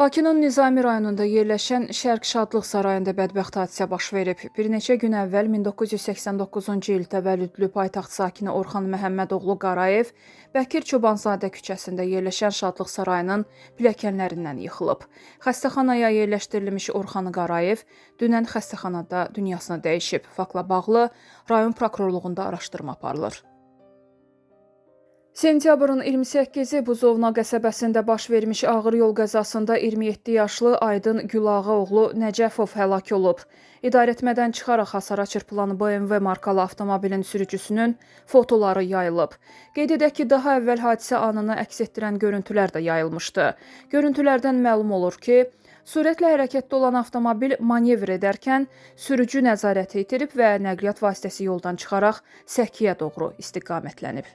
Bakının Nizami rayonunda yerləşən Şərq Şadlıq Sarayında bədbəxt hadisə baş verib. Bir neçə gün əvvəl 1989-cu il təvəllüdlü paytaxt sakini Orxan Məhəmmədoğlu Qarayev Bəkir Çobanzadə küçəsində yerləşən Şadlıq Sarayının pilləkənlərindən yıxılıb. Xəstəxanaya yerləşdirilmiş Orxan Qarayev dünən xəstəxanada dünyasını dəyişib. Faktla bağlı rayon prokurorluğunda araşdırma aparılır. Sentyabrın 28-i Buzovna qəsəbəsində baş vermiş ağır yol qəzasında 27 yaşlı Aydın Gülağaoğlu Nəcəfov həlak olub. İdarəetmədən çıxaraq hasara çırpılan BMW markalı avtomobilin sürücüsünün fotoları yayılıb. Qeyd edək ki, daha əvvəl hadisə anını əks etdirən görüntülər də yayılmışdı. Görüntülərdən məlum olur ki, sürətlə hərəkətdə olan avtomobil manevr edərkən sürücü nəzarəti itirib və nəqliyyat vasitəsi yoldan çıxaraq Səkiyə doğru istiqamətlənib.